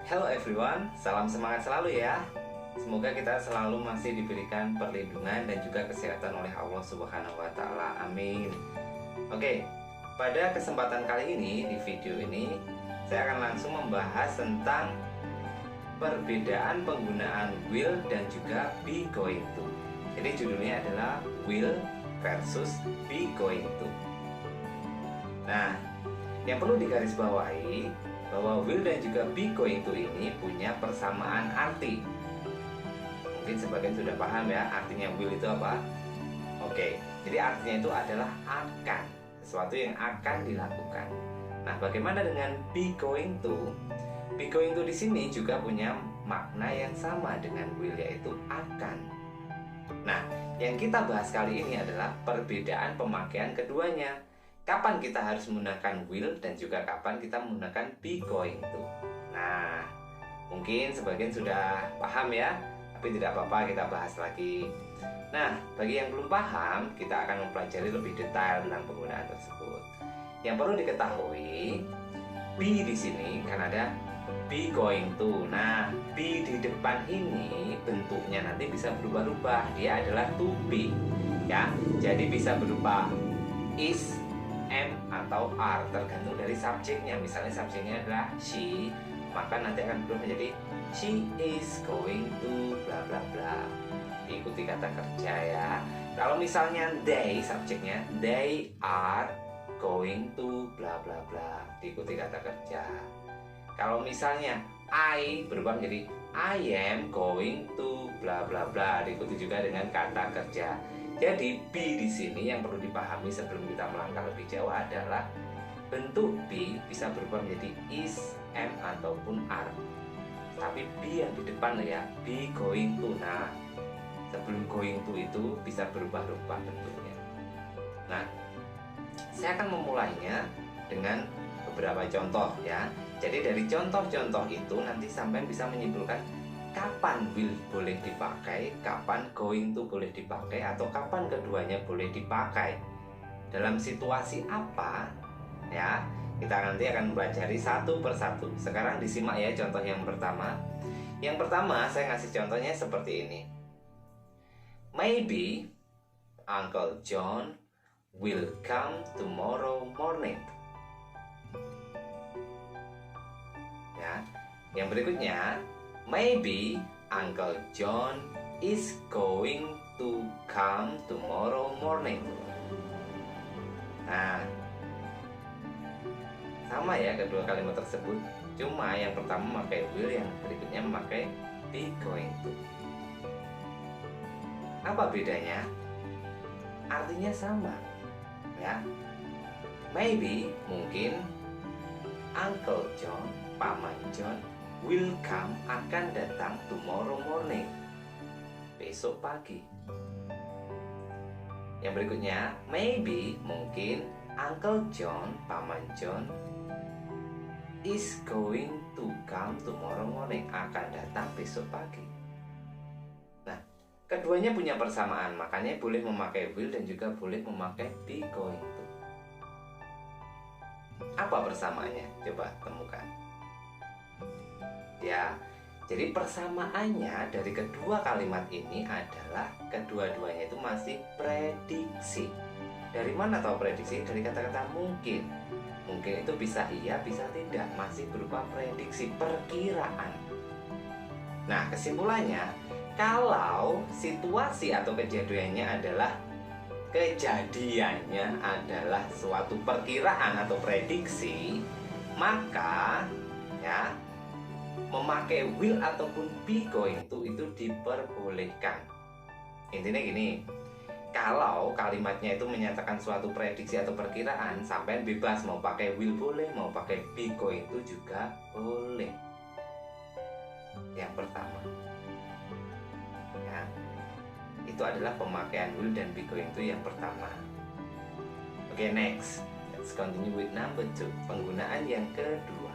Hello everyone, salam semangat selalu ya. Semoga kita selalu masih diberikan perlindungan dan juga kesehatan oleh Allah Subhanahu wa Ta'ala. Amin. Oke, pada kesempatan kali ini, di video ini, saya akan langsung membahas tentang perbedaan penggunaan will dan juga be going to. Jadi judulnya adalah will versus be going to. Nah, yang perlu digarisbawahi bahwa will dan juga be going to ini punya persamaan arti. Mungkin sebagian sudah paham ya artinya will itu apa? Oke, jadi artinya itu adalah akan, sesuatu yang akan dilakukan. Nah, bagaimana dengan be going to? Be going to di sini juga punya makna yang sama dengan will, yaitu akan. Nah, yang kita bahas kali ini adalah perbedaan pemakaian keduanya. Kapan kita harus menggunakan will dan juga kapan kita menggunakan be going to. Nah, mungkin sebagian sudah paham ya, tapi tidak apa-apa, kita bahas lagi. Nah, bagi yang belum paham, kita akan mempelajari lebih detail tentang penggunaan tersebut. Yang perlu diketahui, be di sini kan ada be going to. Nah, be di depan ini bentuknya nanti bisa berubah-ubah. Dia adalah to be, ya. Jadi bisa berupa is, am, atau are, tergantung dari subjeknya. Misalnya subjeknya adalah she, maka nanti akan berubah menjadi she is going to bla bla bla. Diikuti kata kerja ya. Kalau misalnya they, subjeknya they are going to bla bla bla, diikuti kata kerja. Kalau misalnya I berubah menjadi I am going to bla bla bla, diikuti juga dengan kata kerja. Jadi be di sini yang perlu dipahami sebelum kita melangkah lebih jauh adalah bentuk be bisa berubah menjadi is, am, ataupun are. Tapi be yang di depan ya, be going to. Nah, sebelum going to itu bisa berubah-ubah bentuknya. Nah, saya akan memulainya dengan beberapa contoh ya. Jadi dari contoh-contoh itu nanti sampai bisa menyimpulkan kapan will boleh dipakai, kapan going to boleh dipakai, atau kapan keduanya boleh dipakai. Dalam situasi apa ya, kita nanti akan pelajari satu persatu. Sekarang disimak ya contoh yang pertama. Yang pertama saya ngasih contohnya seperti ini. Maybe Uncle John will come tomorrow morning. Ya, yang berikutnya, maybe Uncle John is going to come tomorrow morning. Nah, sama ya kedua kalimat tersebut. Cuma yang pertama memakai will, yang berikutnya memakai be going to. Apa bedanya? Artinya sama ya. Maybe, mungkin Uncle John, Paman John will come, akan datang tomorrow morning, besok pagi. Yang berikutnya, maybe, mungkin Uncle John, Paman John is going to come tomorrow morning, akan datang besok pagi. Nah, keduanya punya persamaan, makanya boleh memakai will dan juga boleh memakai be going to. Apa persamaannya? Coba temukan. Ya, jadi persamaannya dari kedua kalimat ini adalah kedua-duanya itu masih prediksi. Dari mana tahu prediksi? Dari kata-kata mungkin. Mungkin itu bisa iya, bisa tidak, masih berupa prediksi, perkiraan. Nah, kesimpulannya, kalau situasi atau kejadiannya adalah suatu perkiraan atau prediksi, maka ya memakai will ataupun be going to itu diperbolehkan. Intinya gini, kalau kalimatnya itu menyatakan suatu prediksi atau perkiraan, sampai bebas mau pakai will boleh, mau pakai be going to juga boleh. Yang pertama ya, itu adalah pemakaian will dan be going to yang pertama. Oke, next, let's continue with number 2, penggunaan yang kedua.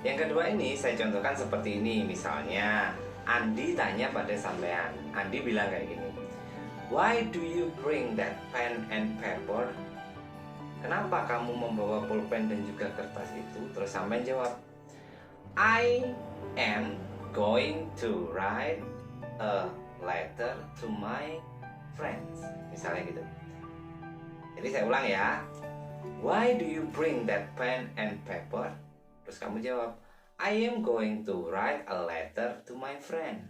Yang kedua ini saya contohkan seperti ini. Misalnya Andi tanya pada sampean, Andi bilang kayak gini, why do you bring that pen and paper? Kenapa kamu membawa pulpen dan juga kertas itu? Terus sampean jawab, I am going to write a letter to my friends. Misalnya gitu. Jadi saya ulang ya. Why do you bring that pen and paper? Terus kamu jawab, I am going to write a letter to my friend.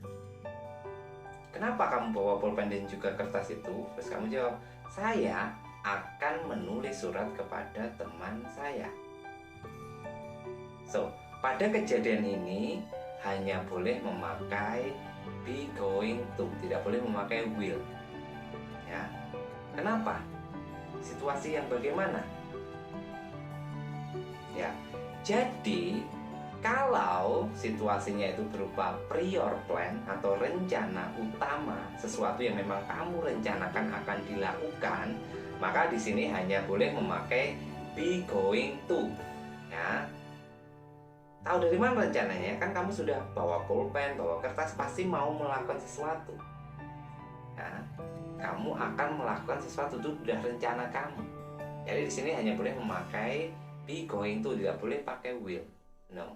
Kenapa kamu bawa pulpen dan juga kertas itu? Terus kamu jawab, saya akan menulis surat kepada teman saya. So, pada kejadian ini hanya boleh memakai be going to, tidak boleh memakai will. Ya. Kenapa? Situasi yang bagaimana? Ya. Jadi, kalau situasinya itu berupa prior plan atau rencana utama, sesuatu yang memang kamu rencanakan akan dilakukan, maka di sini hanya boleh memakai be going to. Ya. Tahu dari mana rencananya? Kan kamu sudah bawa pulpen, bawa kertas, pasti mau melakukan sesuatu. Ya. Kamu akan melakukan sesuatu, itu sudah rencana kamu. Jadi di sini hanya boleh memakai be going to, tidak boleh pakai will. No.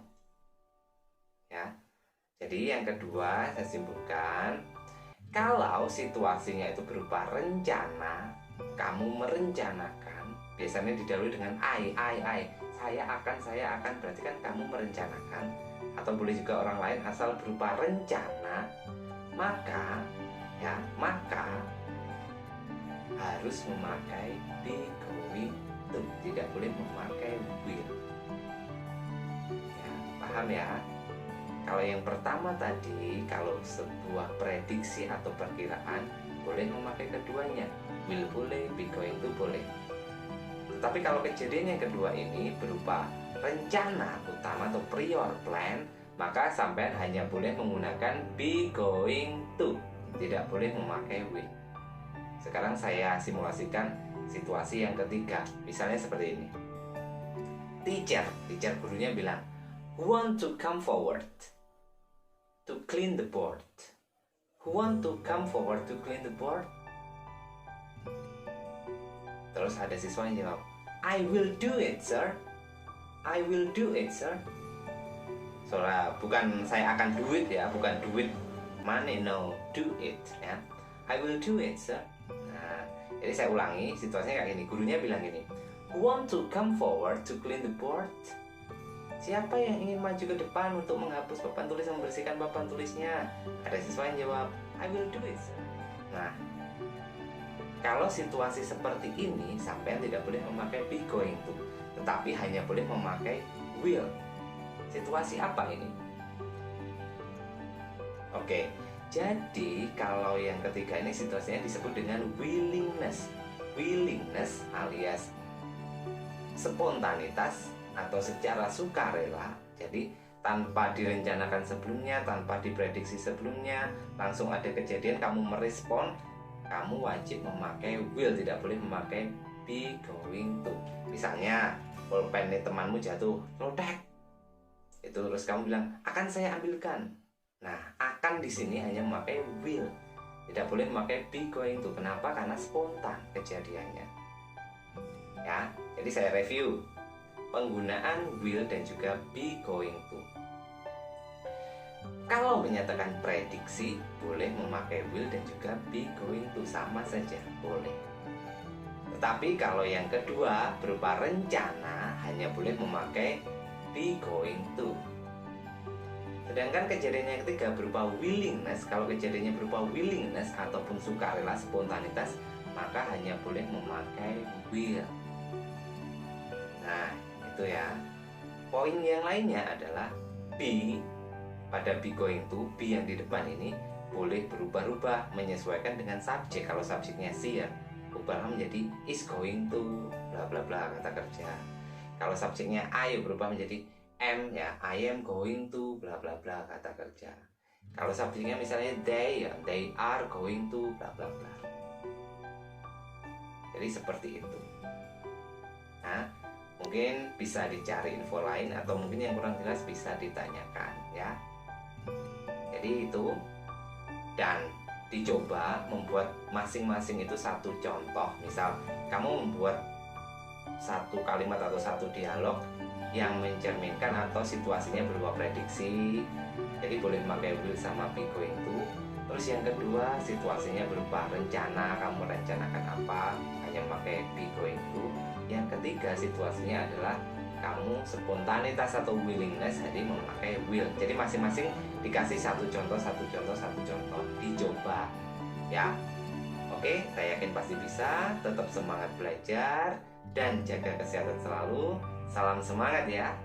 Ya. Jadi yang kedua saya simpulkan, kalau situasinya itu berupa rencana, kamu merencanakan, biasanya didahului dengan I. Saya akan, berarti kan kamu merencanakan. Atau boleh juga orang lain asal berupa rencana, maka harus memakai be going to, tidak boleh memakai will. Ya, paham ya? Kalau yang pertama tadi, kalau sebuah prediksi atau perkiraan, boleh memakai keduanya, will boleh, be going to boleh. Tapi kalau kejadian yang kedua ini berupa rencana utama atau prior plan, maka sampean hanya boleh menggunakan be going to, tidak boleh memakai will. Sekarang saya simulasikan situasi yang ketiga. Misalnya seperti ini. Teacher gurunya bilang, who want to come forward to clean the board? Who want to come forward to clean the board? Terus ada siswa yang jawab, I will do it, sir. I will do it, sir. Soalnya bukan saya akan do it ya, bukan do it money, no, do it ya. I will do it, sir. Nah, jadi saya ulangi situasinya kayak gini. Gurunya bilang gini, who want to come forward to clean the board? Siapa yang ingin maju ke depan untuk menghapus papan tulis dan membersihkan papan tulisnya? Ada siswa yang jawab, I will do it, sir. Nah, kalau situasi seperti ini, sampean tidak boleh memakai be going to, tetapi hanya boleh memakai will. Situasi apa ini? Oke, jadi kalau yang ketiga ini situasinya disebut dengan willingness. Willingness alias spontanitas atau secara sukarela. Jadi tanpa direncanakan sebelumnya, tanpa diprediksi sebelumnya, langsung ada kejadian kamu merespon, kamu wajib memakai will, tidak boleh memakai be going to. Misalnya pulpen temanmu jatuh, rodek. Itu terus kamu bilang, akan saya ambilkan. Nah, akan di sini hanya memakai will, tidak boleh memakai be going to. Kenapa? Karena spontan kejadiannya. Ya, jadi saya review penggunaan will dan juga be going to. Kalau menyatakan prediksi, boleh memakai will dan juga be going to, sama saja, boleh. Tetapi kalau yang kedua berupa rencana, hanya boleh memakai be going to. Sedangkan kejadian yang ketiga berupa willingness, kalau kejadiannya berupa willingness ataupun sukarela spontanitas, maka hanya boleh memakai will. Nah, itu ya. Poin yang lainnya adalah be. Pada be going to, be yang di depan ini boleh berubah-ubah menyesuaikan dengan subjek. Kalau subjeknya si ya, ubahlah menjadi is going to bla bla bla kata kerja. Kalau subjeknya I, berubah menjadi am ya, I am going to bla bla bla kata kerja. Kalau subjeknya misalnya they ya, they are going to bla bla bla. Jadi seperti itu. Nah, mungkin bisa dicari info lain atau mungkin yang kurang jelas bisa ditanyakan ya. Jadi itu, dan dicoba membuat masing-masing itu satu contoh. Misal kamu membuat satu kalimat atau satu dialog yang mencerminkan atau situasinya berupa prediksi. Jadi boleh memakai will sama be going to. Terus yang kedua, situasinya berupa rencana, kamu rencanakan apa, hanya memakai be going to. Yang ketiga, situasinya adalah kamu spontanitas atau willingness, jadi memakai will. Jadi masing-masing dikasih satu contoh, dicoba ya. Oke, saya yakin pasti bisa. Tetap semangat belajar dan jaga kesehatan selalu. Salam semangat ya.